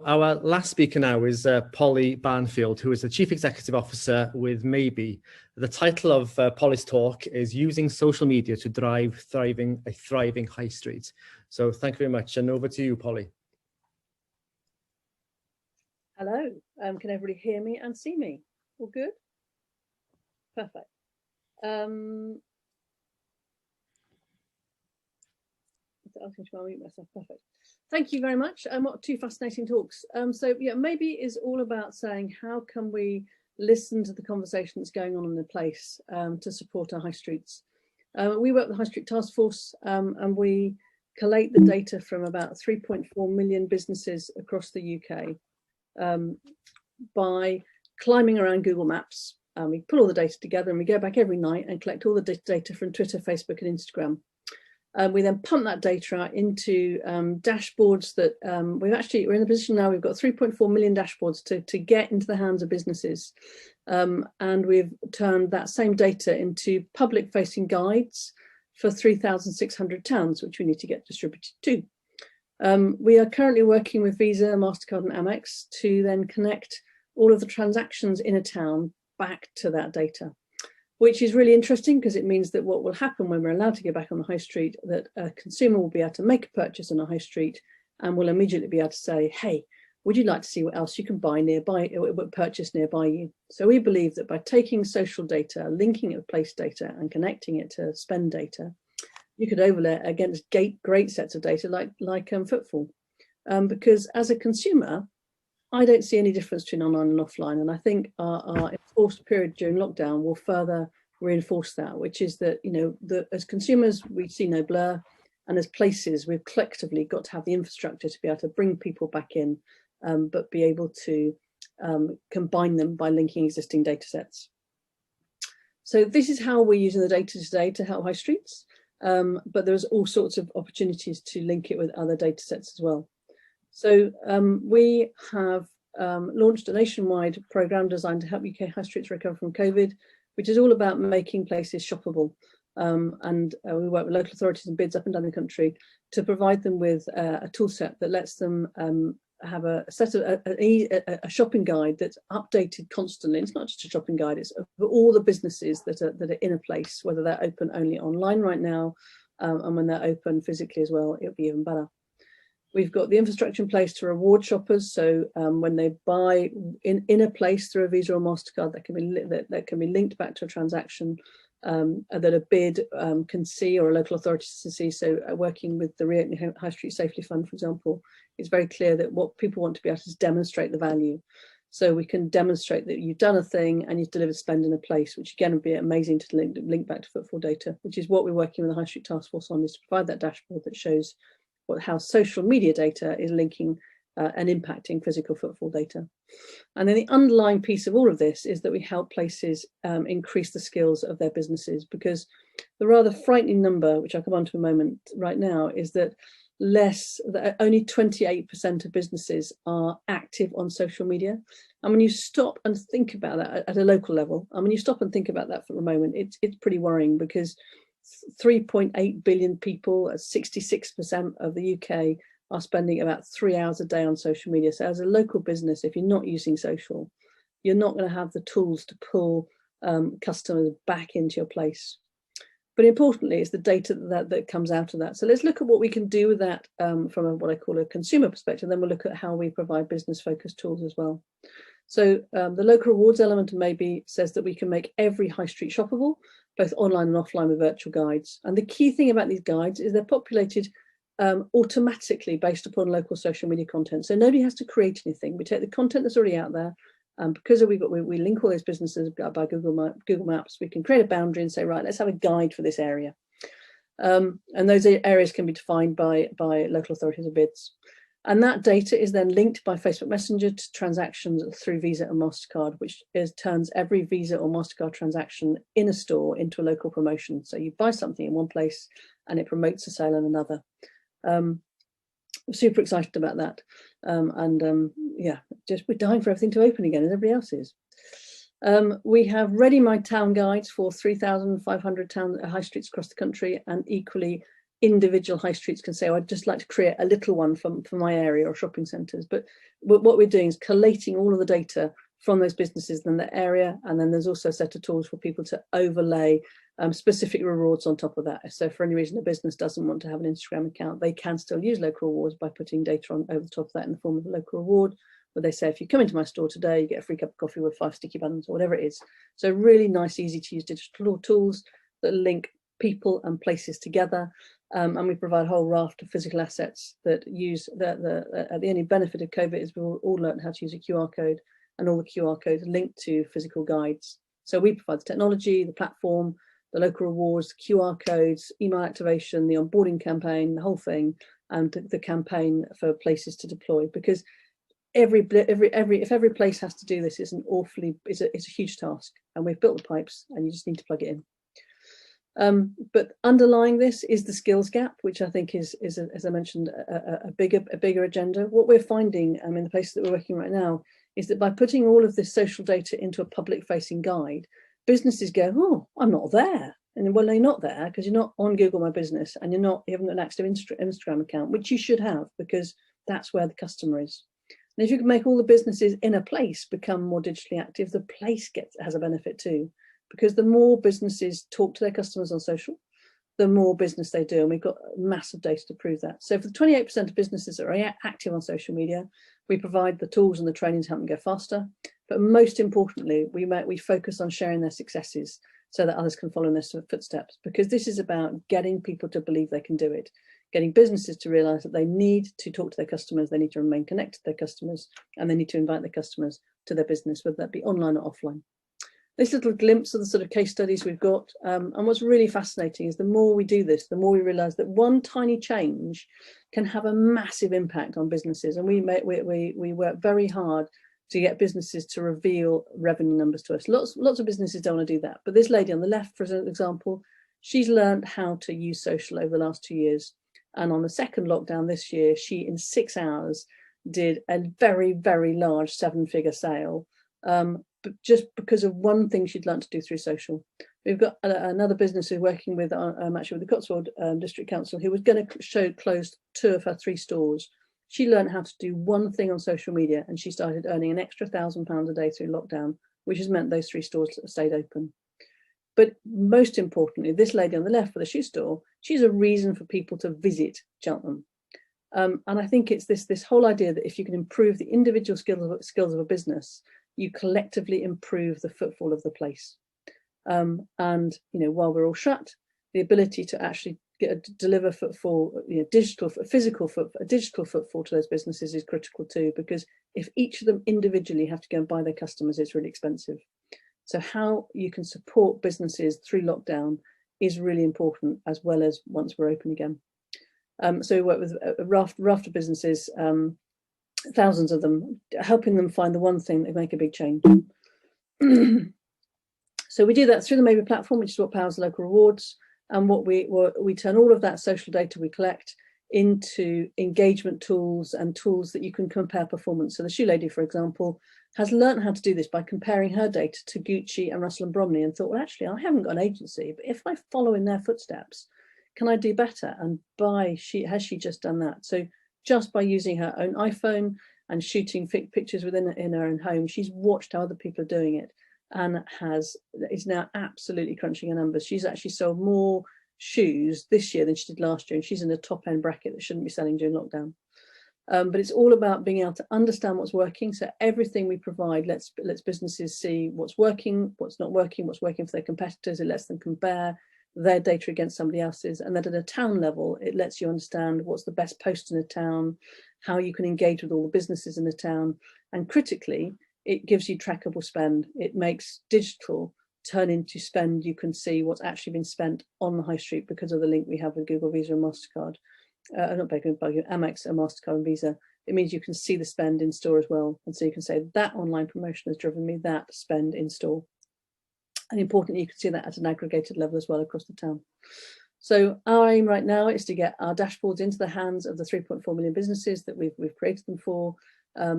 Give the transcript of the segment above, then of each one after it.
Our last speaker now is Polly Barnfield, who is the Chief Executive Officer with Maybe. The title of Polly's talk is Using Social Media to Drive a Thriving High Street. So thank you very much, and over to you, Polly. Hello, can everybody hear me and see me? All good? Perfect. Perfect. Thank you very much. What two fascinating talks. So yeah, Maybe is all about saying how can we listen to the conversation that's going on in the place to support our high streets. We work with the High Street Task Force and we collate the data from about 3.4 million businesses across the UK by climbing around Google Maps. We put all the data together and we go back every night and collect all the data from Twitter, Facebook and Instagram. We then pump that data out into dashboards that we're in a position now, we've got 3.4 million dashboards to get into the hands of businesses. And we've turned that same data into public facing guides for 3,600 towns, which we need to get distributed to. We are currently working with Visa, Mastercard and Amex to then connect all of the transactions in a town back to that data, which is really interesting because it means that what will happen when we're allowed to go back on the high street, that a consumer will be able to make a purchase on a high street and will immediately be able to say, hey, would you like to see what else you can buy nearby, purchase nearby you? So we believe that by taking social data, linking it with place data and connecting it to spend data, you could overlay it against great sets of data like footfall. Because as a consumer, I don't see any difference between online and offline. And I think our enforced period during lockdown will further reinforce that, which is that, as consumers, we see no blur. And as places, we've collectively got to have the infrastructure to be able to bring people back in, but be able to combine them by linking existing data sets. So this is how we're using the data today to help high streets. But there's all sorts of opportunities to link it with other data sets as well. So we have launched a nationwide programme designed to help UK high streets recover from COVID, which is all about making places shoppable. And we work with local authorities and bids up and down the country to provide them with a tool set that lets them have a shopping guide that's updated constantly. It's not just a shopping guide, it's for all the businesses that are in a place, whether they're open only online right now and when they're open physically as well, it'll be even better. We've got the infrastructure in place to reward shoppers. So when they buy in a place through a Visa or Mastercard, that can be linked back to a transaction that a bid can see, or a local authority can see. So working with the Reopening High Street Safely Fund, for example, it's very clear that what people want to be able to is demonstrate the value. So we can demonstrate that you've done a thing and you've delivered spend in a place, which again would be amazing to link back to footfall data, which is what we're working with the High Street Task Force on, is to provide that dashboard that shows how social media data is linking and impacting physical footfall data. And then the underlying piece of all of this is that we help places increase the skills of their businesses, because the rather frightening number, which I'll come on to in a moment right now, is that only 28% of businesses are active on social media. And when you stop and think about that at a local level, and when you stop and think about that for a moment, it's pretty worrying, because 3.8 billion people, 66% of the UK, are spending about 3 hours a day on social media. So as a local business, if you're not using social, you're not going to have the tools to pull customers back into your place. But importantly, it's the data that comes out of that. So let's look at what we can do with that from what I call a consumer perspective. Then we'll look at how we provide business-focused tools as well. So the local rewards element maybe says that we can make every high street shoppable, both online and offline, with virtual guides. And the key thing about these guides is they're populated automatically based upon local social media content. So nobody has to create anything. We take the content that's already out there, and because we link all those businesses by Google Maps, we can create a boundary and say, right, let's have a guide for this area. And those areas can be defined by local authorities or bids. And that data is then linked by Facebook Messenger to transactions through Visa and Mastercard, which turns every Visa or Mastercard transaction in a store into a local promotion. So you buy something in one place and it promotes a sale in another. Super excited about that. Yeah, we're dying for everything to open again, as everybody else is. We have ready my town guides for 3,500 high streets across the country, and equally individual high streets can say, oh, I'd just like to create a little one for my area or shopping centres. But what we're doing is collating all of the data from those businesses in the area. And then there's also a set of tools for people to overlay specific rewards on top of that. So for any reason a business doesn't want to have an Instagram account, they can still use local rewards by putting data on over the top of that in the form of a local reward, where they say, if you come into my store today, you get a free cup of coffee with 5 sticky buttons or whatever it is. So really nice, easy to use digital tools that link people and places together. And we provide a whole raft of physical assets that use the only benefit of COVID is we've all learned how to use a QR code, and all the QR codes linked to physical guides. So we provide the technology, the platform, the local rewards, the QR codes, email activation, the onboarding campaign, the whole thing, and the campaign for places to deploy. Because if every place has to do this, it's a huge task, and we've built the pipes, and you just need to plug it in. But underlying this is the skills gap, which I think is as I mentioned, a bigger agenda. What we're finding in the places that we're working right now is that by putting all of this social data into a public-facing guide, businesses go, oh, I'm not there. And well, you're not there because you're not on Google My Business, and you haven't got an active Instagram account, which you should have, because that's where the customer is. And if you can make all the businesses in a place become more digitally active, the place has a benefit too. Because the more businesses talk to their customers on social, the more business they do. And we've got massive data to prove that. So for the 28% of businesses that are active on social media, we provide the tools and the training to help them go faster. But most importantly, we focus on sharing their successes so that others can follow in their footsteps. Because this is about getting people to believe they can do it, getting businesses to realize that they need to talk to their customers, they need to remain connected to their customers, and they need to invite their customers to their business, whether that be online or offline. This little glimpse of the sort of case studies we've got, and what's really fascinating is the more we do this, the more we realize that one tiny change can have a massive impact on businesses. And we work very hard to get businesses to reveal revenue numbers to us. Lots of businesses don't want to do that. But this lady on the left, for example, she's learned how to use social over the last 2 years. And on the second lockdown this year, she in 6 hours did a very, very large 7-figure sale. But just because of one thing she'd learned to do through social. We've got another business who's working with, actually with the Cotswold District Council, who was going to close 2 of her 3 stores. She learned how to do one thing on social media, and she started earning an extra £1,000 a day through lockdown, which has meant those 3 stores stayed open. But most importantly, this lady on the left for the shoe store, she's a reason for people to visit Cheltenham. And I think it's this whole idea that if you can improve the individual skills of a business, you collectively improve the footfall of the place. And while we're all shut, the ability to actually deliver footfall, digital footfall to those businesses is critical too, because if each of them individually have to go and buy their customers, it's really expensive. So how you can support businesses through lockdown is really important, as well as once we're open again. So we work with a raft of businesses, thousands of them, helping them find the one thing that make a big change. So we do that through the Maybe platform, which is what powers local rewards. And what we turn all of that social data we collect into engagement tools and tools that you can compare performance. So the shoe lady, for example, has learned how to do this by comparing her data to Gucci and Russell and Bromley, and thought, well, actually, I haven't got an agency, but if I follow in their footsteps, can I do better? And has she just done that? So just by using her own iPhone and shooting pictures in her own home, she's watched how other people are doing it, and is now absolutely crunching her numbers. She's actually sold more shoes this year than she did last year, and she's in the top end bracket that shouldn't be selling during lockdown. But it's all about being able to understand what's working. So everything we provide lets businesses see what's working, what's not working, what's working for their competitors. It lets them compare their data against somebody else's, and then at a town level, it lets you understand what's the best post in a town, how you can engage with all the businesses in the town, and critically, it gives you trackable spend. It makes digital turn into spend. You can see what's actually been spent on the high street because of the link we have with Google, Visa and Mastercard. Not Amex, Mastercard and Visa. It means you can see the spend in store as well. And so you can say that online promotion has driven me that spend in store. And importantly, you can see that at an aggregated level as well across the town. So our aim right now is to get our dashboards into the hands of the 3.4 million businesses that we've created them for,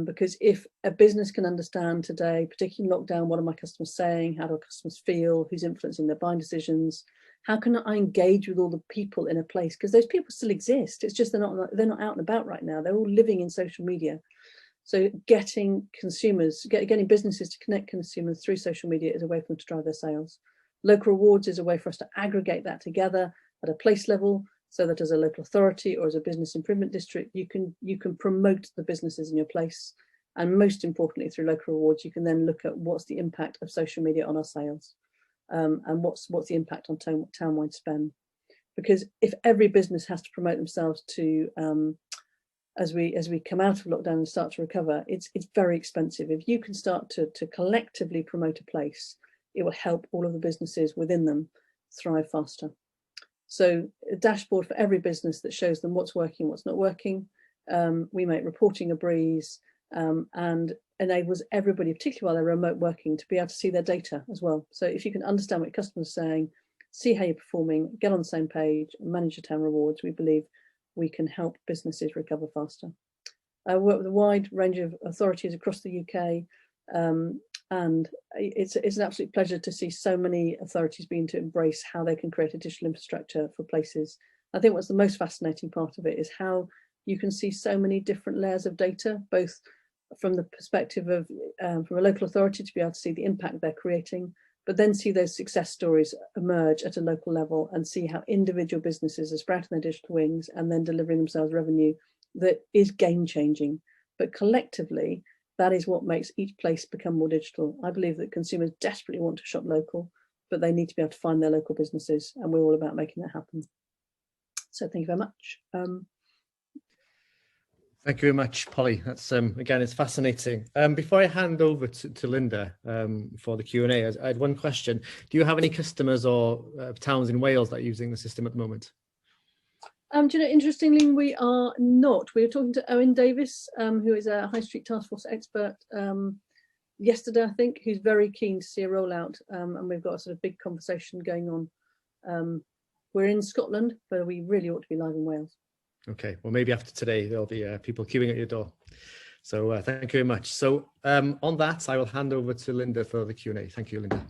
Because if a business can understand today, particularly in lockdown, what are my customers saying? How do our customers feel? Who's influencing their buying decisions? How can I engage with all the people in a place? Because those people still exist. It's just they're not out and about right now. They're all living in social media. So getting consumers, getting businesses to connect consumers through social media is a way for them to drive their sales. Local rewards is a way for us to aggregate that together at a place level, so that as a local authority or as a business improvement district, you can promote the businesses in your place. And most importantly, through local rewards, you can then look at what's the impact of social media on our sales, and what's the impact on townwide spend. Because if every business has to promote themselves to as we come out of lockdown and start to recover, it's very expensive. If you can start to collectively promote a place, it will help all of the businesses within them thrive faster. So a dashboard for every business that shows them what's working, what's not working. We make reporting a breeze, and enables everybody, particularly while they're remote working, to be able to see their data as well. So if you can understand what your customers are saying, see how you're performing, get on the same page, and manage your town rewards, we believe we can help businesses recover faster. I work with a wide range of authorities across the UK, and it's an absolute pleasure to see so many authorities being to embrace how they can create a digital infrastructure for places. I think what's the most fascinating part of it is how you can see so many different layers of data, both from the perspective of from a local authority to be able to see the impact they're creating, but then see those success stories emerge at a local level and see how individual businesses are sprouting their digital wings and then delivering themselves revenue that is game changing. But collectively, that is what makes each place become more digital. I believe that consumers desperately want to shop local, but they need to be able to find their local businesses, and we're all about making that happen. So thank you very much. Thank you very much, Polly. That's again, it's fascinating. Before I hand over to Linda for the Q&A, I had one question. Do you have any customers or towns in Wales that are using the system at the moment? Do you know, interestingly, we are not. We were talking to Owen Davis, who is a High Street Task Force expert, yesterday, I think, who's very keen to see a rollout, and we've got a sort of big conversation going on. We're in Scotland, but we really ought to be live in Wales. Okay, well, maybe after today, there'll be people queuing at your door. So thank you very much. So on that, I will hand over to Linda for the Q&A. Thank you, Linda.